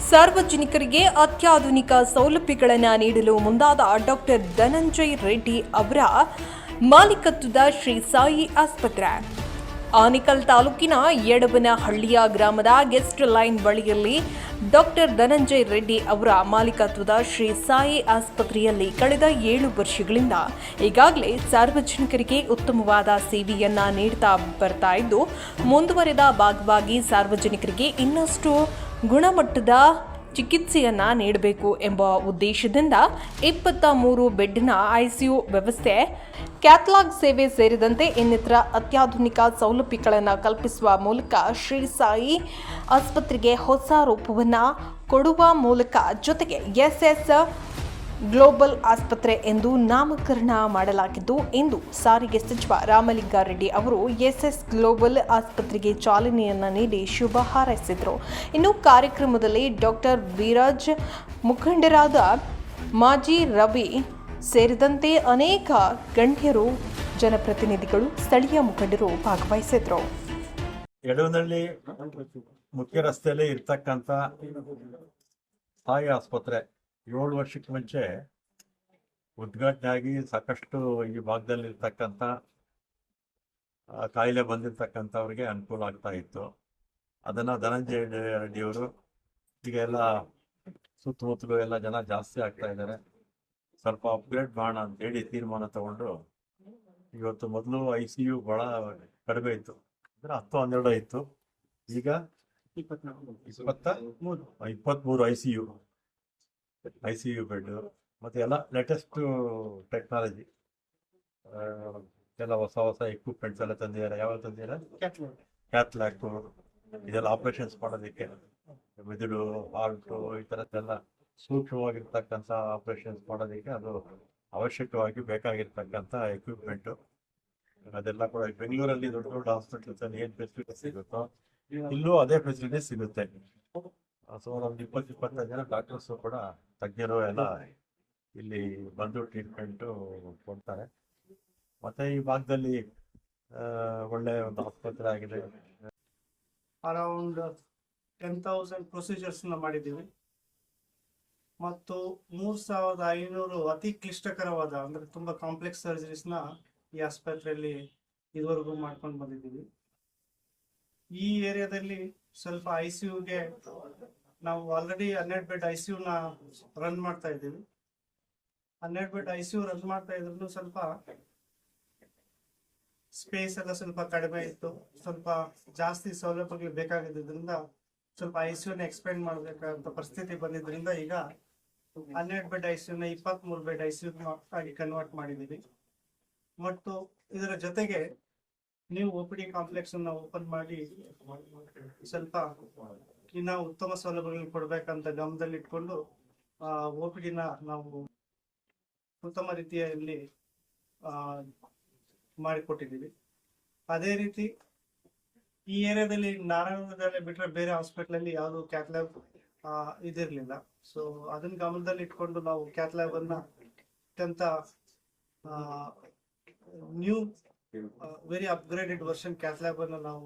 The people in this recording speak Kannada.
ಸಾರ್ವಜನಿಕರಿಗೆ ಅತ್ಯಾಧುನಿಕ ಸೌಲಭ್ಯಗಳನ್ನು ನೀಡಲು ಮುಂದಾದ ಡಾಕ್ಟರ್ ಧನಂಜಯ್ ರೆಡ್ಡಿ ಅವರ ಮಾಲೀಕತ್ವದ ಶ್ರೀ ಸಾಯಿ ಆಸ್ಪತ್ರೆ. ಆನೇಕಲ್ ತಾಲೂಕಿನ ಯಡವನಹಳ್ಳಿಯ ಗ್ರಾಮದ ಗೆಸ್ಟ್ ಲೈನ್ ಬಳಿಯಲ್ಲಿ ಡಾಕ್ಟರ್ ಧನಂಜಯ್ ರೆಡ್ಡಿ ಅವರ ಮಾಲೀಕತ್ವದ ಶ್ರೀ ಸಾಯಿ ಆಸ್ಪತ್ರೆಯಲ್ಲಿ ಕಳೆದ 7 ವರ್ಷಗಳಿಂದ ಈಗಾಗಲೇ ಸಾರ್ವಜನಿಕರಿಗೆ ಉತ್ತಮವಾದ ಸೇವೆಯನ್ನ ನೀಡುತ್ತಾ ಬರ್ತಾ ಇದ್ದು, ಮುಂದುವರೆದ ಭಾಗವಾಗಿ ಸಾರ್ವಜನಿಕರಿಗೆ ಇನ್ನಷ್ಟು ಗುಣಮಟ್ಟದ ಚಿಕಿತ್ಸೆಯನ್ನ ನೀಡಬೇಕು ಎಂಬ ಉದ್ದೇಶದಿಂದ 23 ಬೆಡ್ನ ಐಸಿಯು ವ್ಯವಸ್ಥೆ, ಕ್ಯಾಥ್ಲಾಗ್ ಸೇವೆ ಸೇರಿದಂತೆ ಇನ್ನಿತರ ಅತ್ಯಾಧುನಿಕ ಸೌಲಭ್ಯಗಳನ್ನು ಕಲ್ಪಿಸುವ ಮೂಲಕ ಶ್ರೀ ಸಾಯಿ ಆಸ್ಪತ್ರೆಗೆ ಹೊಸ ರೂಪವನ್ನು ಕೊಡುವ ಮೂಲಕ ಜೊತೆಗೆ ಎಸ್ಎಸ್ ಗ್ಲೋಬಲ್ ಆಸ್ಪತ್ರೆ ಎಂದು ನಾಮಕರಣ ಮಾಡಲಾಗಿದ್ದು, ಇಂದು ಸಾರಿಗೆ ಸಚಿವ ರಾಮಲಿಂಗಾರೆಡ್ಡಿ ಅವರು ಎಸ್ಎಸ್ ಗ್ಲೋಬಲ್ ಆಸ್ಪತ್ರೆಗೆ ಚಾಲನೆಯನ್ನು ನೀಡಿ ಶುಭ ಹಾರೈಸಿದರು. ಇನ್ನು ಕಾರ್ಯಕ್ರಮದಲ್ಲಿ ಡಾಕ್ಟರ್ ವಿರಾಜ್, ಮುಖಂಡರಾದ ಮಾಜಿ ರವಿ ಸೇರಿದಂತೆ ಅನೇಕ ಗಣ್ಯರು, ಜನಪ್ರತಿನಿಧಿಗಳು, ಸ್ಥಳೀಯ ಮುಖಂಡರು ಭಾಗವಹಿಸಿದರು. ಯಡವನಹಳ್ಳಿ ಮುಖ್ಯ ರಸ್ತೆಯಲ್ಲಿ ಇರ್ತಕ್ಕಂಥ ಸಾಯಿ ಆಸ್ಪತ್ರೆ 7 ವರ್ಷಕ್ಕೆ ಮುಂಚೆ ಉದ್ಘಾಟನೆ ಆಗಿ ಸಾಕಷ್ಟು ಈ ಭಾಗದಲ್ಲಿ ಇರ್ತಕ್ಕಂಥ ಕಾಯಿಲೆ ಬಂದಿರತಕ್ಕಂಥವ್ರಿಗೆ ಅನುಕೂಲ ಆಗ್ತಾ ಇತ್ತು. ಅದನ್ನು ಧನಂಜಯ ರೆಡ್ಡಿಯವರು ಈಗ ಎಲ್ಲ ಸುತ್ತಮುತ್ತಲು ಎಲ್ಲ ಜನ ಜಾಸ್ತಿ ಆಗ್ತಾ ಇದ್ದಾರೆ, ಸ್ವಲ್ಪ ಅಪ್ಗ್ರೇಡ್ ಮಾಡೋಣ ಅಂತೇಳಿ ತೀರ್ಮಾನ ತಗೊಂಡು ಇವತ್ತು ಮೊದಲು ICU ಭಾಳ ಕಡಿಮೆ ಇತ್ತು, ಅಂದರೆ 10-12 ಇತ್ತು, ಈಗ 23 ICU ಬೆಡ್ ಮತ್ತು ಎಲ್ಲ ಲೇಟೆಸ್ಟ್ ಟೆಕ್ನಾಲಜಿ, ಎಲ್ಲ ಹೊಸ ಎಕ್ವಿಪ್ಮೆಂಟ್ಸ್ ಎಲ್ಲ ತಂದಿದ್ದಾರೆ. ಯಾವಾಗ ತಂದಿದ್ದಾರೆ? ಕ್ಯಾಥ್ಲಾಕು, ಇದೆಲ್ಲ ಆಪರೇಷನ್ಸ್ ಮಾಡೋದಕ್ಕೆ, ಮೆದುಳು, ಹಾರ್ಟು, ಈ ಥರದ್ದೆಲ್ಲ ಸೂಕ್ಷ್ಮವಾಗಿರ್ತಕ್ಕಂಥ ಆಪರೇಷನ್ಸ್ ಮಾಡೋದಕ್ಕೆ ಅದು ಅವಶ್ಯಕವಾಗಿ ಬೇಕಾಗಿರ್ತಕ್ಕಂಥ ಎಕ್ವಿಪ್ಮೆಂಟು. ಅದೆಲ್ಲ ಕೂಡ ಬೆಂಗಳೂರಲ್ಲಿ ದೊಡ್ಡ ದೊಡ್ಡ ಹಾಸ್ಪಿಟಲ್ಸ್ ಅಲ್ಲಿ ಏನು ಫೆಸಿಲಿಟಿ ಸಿಗುತ್ತೋ ಇಲ್ಲೂ ಅದೇ ಫೆಸಿಲಿಟಿ ಸಿಗುತ್ತೆ. ಸೊ ಒಂದು 20-25 ಜನ ಡಾಕ್ಟರ್ಸು ಕೂಡ, ತಜ್ಞರು ಎಲ್ಲ ಇಲ್ಲಿ ಬಂದು ಟ್ರೀಟ್ಮೆಂಟು ಕೊಡ್ತಾರೆ. ಮತ್ತೆ ಈ ಭಾಗದಲ್ಲಿ ಒಳ್ಳೆ ಒಂದು ಆಸ್ಪತ್ರೆ ಆಗಿದೆ. ಅರೌಂಡ್ 10,000 ಪ್ರೊಸೀಜರ್ಸ್ನ ಮಾಡಿದ್ದೀವಿ ಮತ್ತು 3,500 ಅತಿ ಕ್ಲಿಷ್ಟಕರವಾದ ಅಂದರೆ ತುಂಬ ಕಾಂಪ್ಲೆಕ್ಸ್ ಸರ್ಜರೀಸ್ನ ಈ ಆಸ್ಪತ್ರೆಯಲ್ಲಿ ಇದುವರೆಗೂ ಮಾಡ್ಕೊಂಡು ಬಂದಿದ್ದೀವಿ. ಈ ಏರಿಯಾದಲ್ಲಿ ಸ್ವಲ್ಪ ICUಗೆ ನಾವು ಆಲ್ರೆಡಿ 12 ಬೆಡ್ ICUನ ರನ್ ಮಾಡ್ತಾ ಇದ್ದೀವಿ. 12 ಬೆಡ್ ICU ರನ್ ಮಾಡ್ತಾ ಇದ್ರು ಸ್ವಲ್ಪ ಸ್ಪೇಸ್ ಎಲ್ಲ ಸ್ವಲ್ಪ ಕಡಿಮೆ ಇತ್ತು, ಸ್ವಲ್ಪ ಜಾಸ್ತಿ ಸೌಲಭ್ಯಗಳು ಬೇಕಾಗಿದ್ದರಿಂದ ಸ್ವಲ್ಪ ICUನ ಎಕ್ಸ್ಪೆಂಡ್ ಮಾಡಬೇಕಾದಂತ ಪರಿಸ್ಥಿತಿ ಬಂದಿದ್ದರಿಂದ ಈಗ 12 ಬೆಡ್ ICUನ 23 ಬೆಡ್ ICU ಆಗಿ ಕನ್ವರ್ಟ್ ಮಾಡಿದ್ದೀವಿ. ಮತ್ತು ಇದರ ಜೊತೆಗೆ ನೀವು OPD ಕಾಂಪ್ಲೆಕ್ಸ್ ಅನ್ನ ಓಪನ್ ಮಾಡಿ ಸ್ವಲ್ಪ ಇನ್ನ ಉತ್ತಮ ಸೌಲಭ್ಯಗಳನ್ನು ಕೊಡ್ಬೇಕಂತ ಗಮನದಲ್ಲಿ ಇಟ್ಕೊಂಡು OPDನ ನಾವು ಉತ್ತಮ ರೀತಿಯಲ್ಲಿ ಮಾಡಿಕೊಟ್ಟಿದ್ದೀವಿ. ಅದೇ ರೀತಿ ಈ ಏರಿಯಾದಲ್ಲಿ ನಾರಾಯಣದಲ್ಲಿ ಬಿಟ್ಟರೆ ಬೇರೆ ಹಾಸ್ಪಿಟಲ್ ಯಾವುದು ಕ್ಯಾಥ್ಲ್ಯಾಬ್ ಇದಿರಲಿಲ್ಲ. ಸೊ ಅದನ್ನ ಗಮನದಲ್ಲಿ ಇಟ್ಕೊಂಡು ನಾವು ಕ್ಯಾಥ್ಲ್ಯಾಬ್ ಅನ್ನ ಅತ್ಯಂತ new very upgraded version cath lab ಅನ್ನು ನಾವು